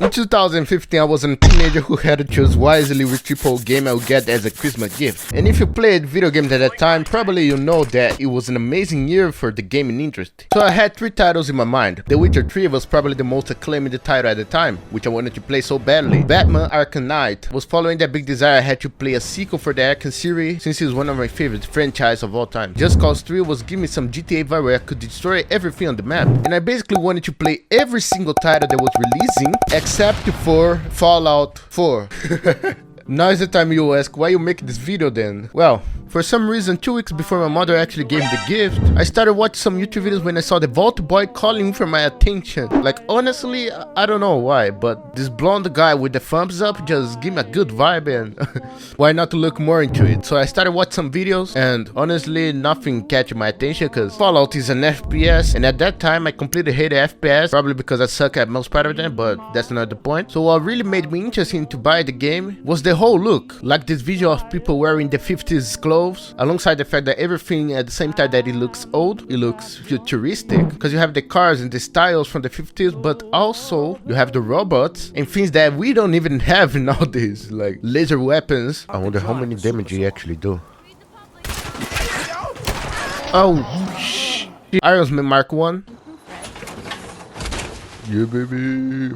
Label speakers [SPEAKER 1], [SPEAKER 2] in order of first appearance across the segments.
[SPEAKER 1] In 2015, I was a teenager who had to choose wisely which AAA game I would get as a Christmas gift. And if you played video games at that time, probably you know that it was an amazing year for the gaming industry. So I had 3 titles in my mind. The Witcher 3 was probably the most acclaimed title at the time, which I wanted to play so badly. Batman Arkham Knight was following that big desire I had to play a sequel for the Arkham series, since it's one of my favorite franchises of all time. Just Cause 3 was giving me some GTA vibe where I could destroy everything on the map. And I basically wanted to play every single title that was releasing, except for Fallout 4. Now is the time you ask, why you make this video then? Well, for some reason, 2 weeks before my mother actually gave me the gift, I started watching some YouTube videos when I saw the Vault Boy calling for my attention. Like, honestly, I don't know why, but this blonde guy with the thumbs up just gave me a good vibe, and why not to look more into it? So I started watching some videos, and honestly, nothing catch my attention because Fallout is an FPS, and at that time, I completely hated FPS, probably because I suck at most part of them, but that's not the point. So what really made me interested to buy the game was the whole look, like this visual of people wearing the 50s clothes, alongside the fact that everything at the same time that it looks old, it looks futuristic, because you have the cars and the styles from the 50s, but also you have the robots and things that we don't even have nowadays, like laser weapons. I wonder how many damage you actually do. Oh shit. Iron Man Mark 1. Yeah, baby.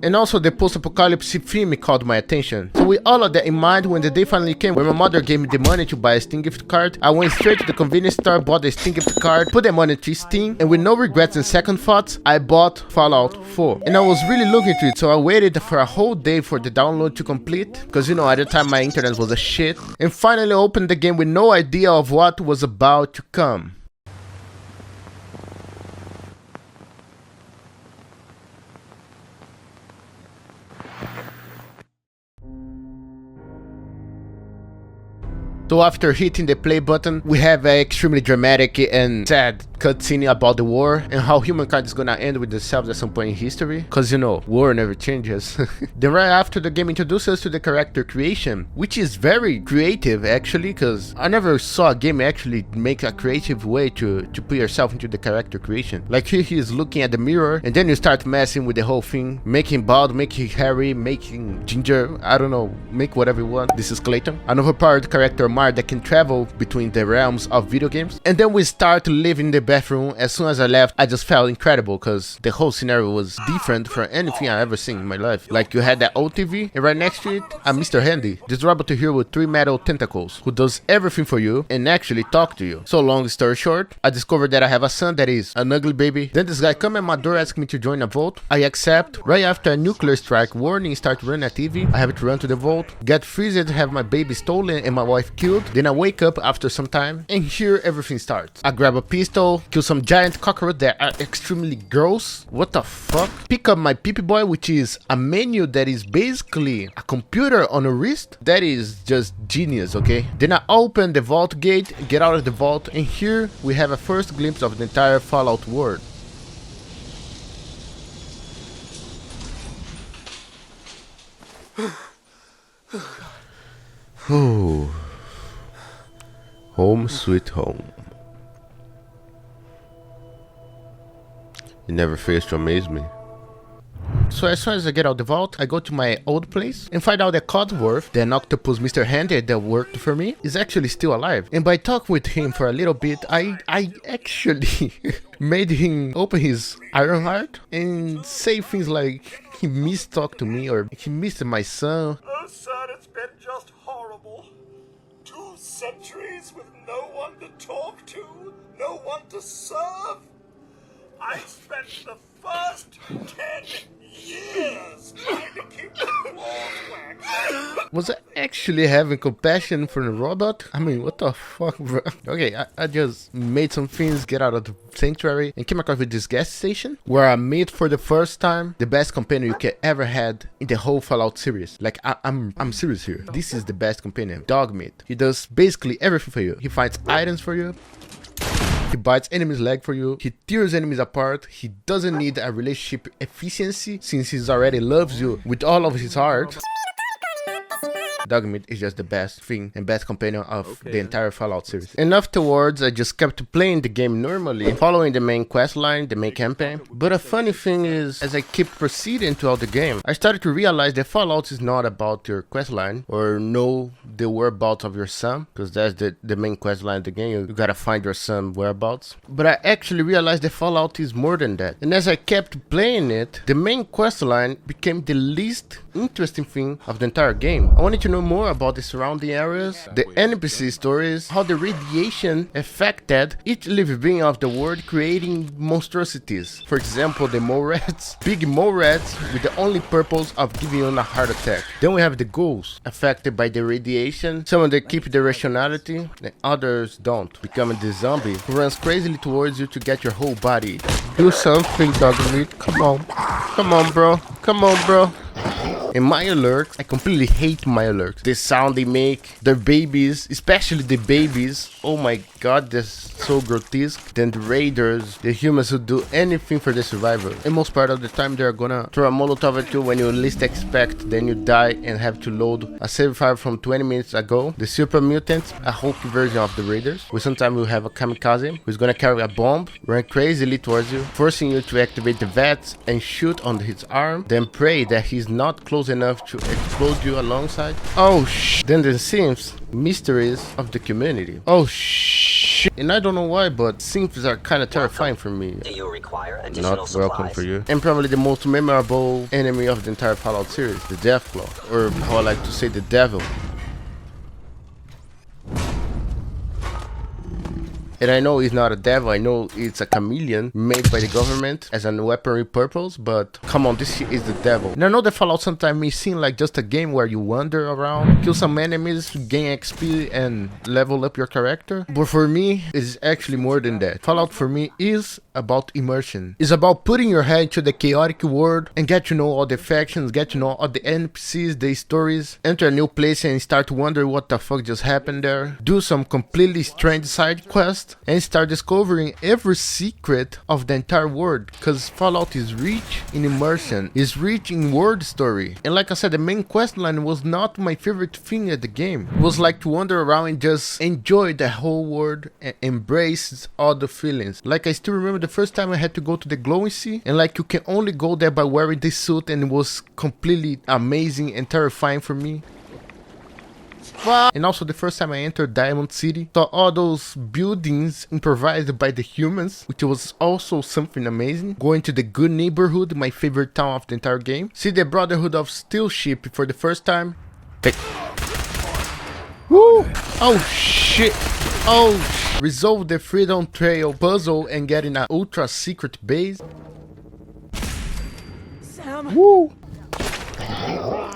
[SPEAKER 1] And also the post-apocalypse theme caught my attention. So with all of that in mind, when the day finally came, when my mother gave me the money to buy a Steam gift card, I went straight to the convenience store, bought the Steam gift card, put the money to Steam, and with no regrets and second thoughts, I bought Fallout 4. And I was really looking to it, so I waited for a whole day for the download to complete, because you know, at the time my internet was a shit, and finally opened the game with no idea of what was about to come. So after hitting the play button, we have an extremely dramatic and sad cutscene about the war and how humankind is gonna end with themselves at some point in history. Cause you know, war never changes. Then right after, the game introduces us to the character creation, which is very creative actually, cause I never saw a game actually make a creative way to put yourself into the character creation. Like here he is looking at the mirror, and then you start messing with the whole thing, making bald, making hairy, making ginger, I don't know, make whatever you want. This is Clayton, an overpowered character that can travel between the realms of video games. And then we start to live in the bathroom. As soon as I left, I just felt incredible because the whole scenario was different from anything I ever seen in my life. Like you had that old TV, and right next to it, a Mr. Handy, this robot here with 3 metal tentacles who does everything for you and actually talk to you. So long story short, I discovered that I have a son that is an ugly baby. Then this guy come at my door asking me to join a vault. I accept. Right after a nuclear strike warning start running a TV, I have to run to the vault, get freezed, have my baby stolen and my wife killed. Then I wake up after some time, and here everything starts. I grab a pistol, kill some giant cockroaches that are extremely gross. What the fuck? Pick up my PP Boy, which is a menu that is basically a computer on a wrist. That is just genius, okay? Then I open the vault gate, get out of the vault, and here we have a first glimpse of the entire Fallout world. Ooh. Home sweet home. It never fails to amaze me. So as soon as I get out the vault, I go to my old place and find out that Codsworth, the octopus Mr. Handy that worked for me, is actually still alive. And by talking with him for a little bit, I actually made him open his iron heart and say things like he missed talk to me or he missed my son.
[SPEAKER 2] Oh son, it's been just horrible. 2 centuries with no one to talk to, no one to serve. I spent the first 10 years trying to keep the floors waxed.
[SPEAKER 1] Was I actually having compassion for the robot? I mean, what the fuck, bro? Okay, I just made some things, get out of the sanctuary, and came across with this gas station where I made for the first time the best companion you can ever had in the whole Fallout series. Like, I'm serious here. This is the best companion, Dogmeat. He does basically everything for you. He finds items for you. He bites enemies' leg for you. He tears enemies apart. He doesn't need a relationship efficiency since he already loves you with all of his heart. Dogmeat is just the best thing and best companion of the entire Fallout series. And afterwards, I just kept playing the game normally, following the main quest line, the main campaign. But a funny thing is, as I keep proceeding throughout the game, I started to realize that Fallout is not about your quest line or know the whereabouts of your son, because that's the main quest line of the game. You gotta find your son whereabouts. But I actually realized that Fallout is more than that. And as I kept playing it, the main quest line became the least interesting thing of the entire game. I wanted to know more about the surrounding areas, the NPC stories, how the radiation affected each living being of the world, creating monstrosities. For example, the mole rats, big mole rats with the only purpose of giving you a heart attack. Then we have the ghouls affected by the radiation. Some of them keep their rationality, and others don't, becoming the zombie who runs crazily towards you to get your whole body. Do something, Dogmeat. Come on. Come on, bro. Come on, bro. And my alerts, I completely hate my alerts. The sound they make, their babies, especially the babies. Oh my god, they're so grotesque. Then the raiders, the humans who do anything for the survival. And most part of the time they're gonna throw a Molotov at you when you least expect. Then you die and have to load a save file from 20 minutes ago. The super mutants, a hulky version of the raiders. We sometimes will have a kamikaze who's gonna carry a bomb, run crazily towards you, forcing you to activate the VATS and shoot on his arm. Then pray that he's not close enough to explode you alongside. Oh Then the Sims, mysteries of the community. Oh shit. And I don't know why, but Sims are kind of terrifying for me.
[SPEAKER 3] Do you require additional
[SPEAKER 1] Not
[SPEAKER 3] supplies?
[SPEAKER 1] welcome for you. And probably the most memorable enemy of the entire Fallout series, the Deathclaw, or how I like to say, the devil. And I know it's not a devil, I know it's a chameleon made by the government as a weaponry purpose, but come on, this shit is the devil. And I know that Fallout sometimes may seem like just a game where you wander around, kill some enemies, gain XP and level up your character. But for me, it's actually more than that. Fallout for me is about immersion. It's about putting your head into the chaotic world and get to know all the factions, get to know all the NPCs, the stories, enter a new place and start to wonder what the fuck just happened there, do some completely strange side quests, and start discovering every secret of the entire world, because Fallout is rich in immersion, is rich in world story. And like I said, the main quest line was not my favorite thing at the game. It was like to wander around and just enjoy the whole world and embrace all the feelings. Like I still remember the first time I had to go to the glowing sea, and like you can only go there by wearing this suit, and it was completely amazing and terrifying for me. And also the first time I entered Diamond City, saw all those buildings improvised by the humans, which was also something amazing. Going to the Good Neighborhood, my favorite town of the entire game. See the Brotherhood of Steel Ship for the first time. Woo! Oh shit! Oh! Resolve the Freedom Trail puzzle and get in an ultra secret base.
[SPEAKER 4] Sam!
[SPEAKER 1] Woo!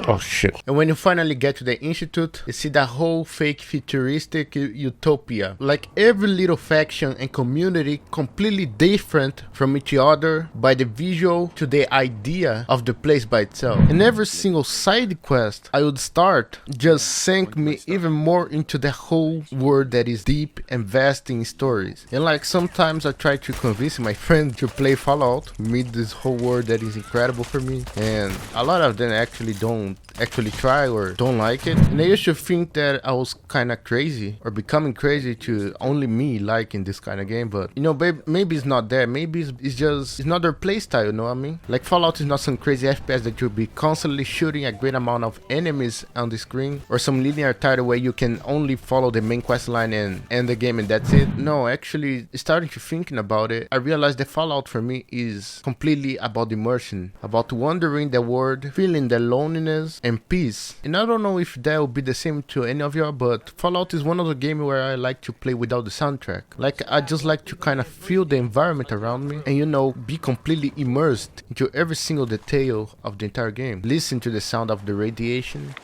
[SPEAKER 1] Oh shit. And when you finally get to the institute, you see that whole fake futuristic utopia. Like every little faction and community completely different from each other by the visual to the idea of the place by itself. And every single side quest I would start just sank me even more into the whole world that is deep and vast in stories. And like sometimes I try to convince my friends to play Fallout, meet this whole world that is incredible for me. And a lot of them actually don't actually try or don't like it. And I used to think that I was kind of crazy or becoming crazy to only me liking this kind of game, but you know, maybe it's not that. Maybe it's not their playstyle, you know what I mean? Like Fallout is not some crazy FPS that you'll be constantly shooting a great amount of enemies on the screen, or some linear title where you can only follow the main quest line and end the game and that's it. No, actually starting to thinking about it, I realized that Fallout for me is completely about immersion, about wandering the world, feeling the loneliness and peace. And I don't know if that will be the same to any of you, but Fallout is one of the games where I like to play without the soundtrack. Like I just like to kind of feel the environment around me and, you know, be completely immersed into every single detail of the entire game. Listen to the sound of the radiation,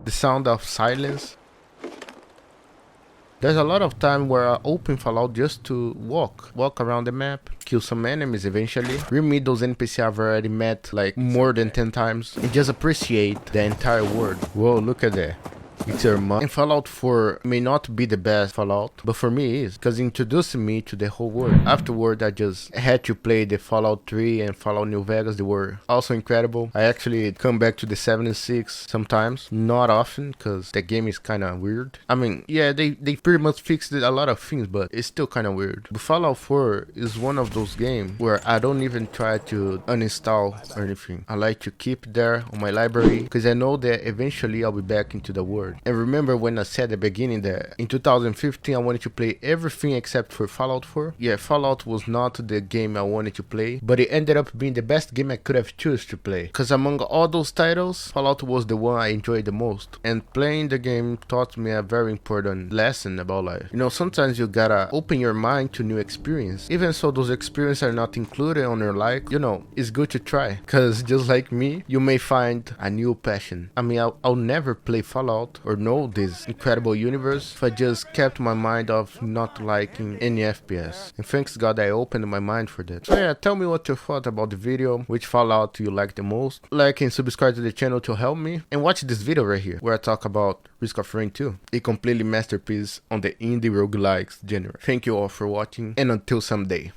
[SPEAKER 1] the sound of silence. There's a lot of time where I open Fallout just to walk around the map, kill some enemies eventually, re-meet those NPC I've already met like more than 10 times, and just appreciate the entire world. Whoa, look at that. It's your mom. And Fallout 4 may not be the best Fallout, but for me it is, because it introduced me to the whole world. Afterward, I just had to play the Fallout 3 and Fallout New Vegas. They were also incredible. I actually come back to the 76 sometimes, not often, because the game is kind of weird. I mean, yeah, they pretty much fixed a lot of things, but it's still kind of weird. But Fallout 4 is one of those games where I don't even try to uninstall or anything. I like to keep it there on my library, because I know that eventually I'll be back into the world. And remember when I said at the beginning that in 2015 I wanted to play everything except for Fallout 4? Yeah, Fallout was not the game I wanted to play, but it ended up being the best game I could have chosen to play. Because among all those titles, Fallout was the one I enjoyed the most. And playing the game taught me a very important lesson about life. You know, sometimes you gotta open your mind to new experience. Even so those experiences are not included on your life, you know, it's good to try. Because just like me, you may find a new passion. I mean, I'll never play Fallout or know this incredible universe if I just kept my mind off not liking any FPS. And thanks God I opened my mind for that. So yeah, tell me what you thought about the video, which Fallout you like the most. Like and subscribe to the channel to help me. And watch this video right here, where I talk about Risk of Rain 2, a completely masterpiece on the indie roguelikes genre. Thank you all for watching, and until someday.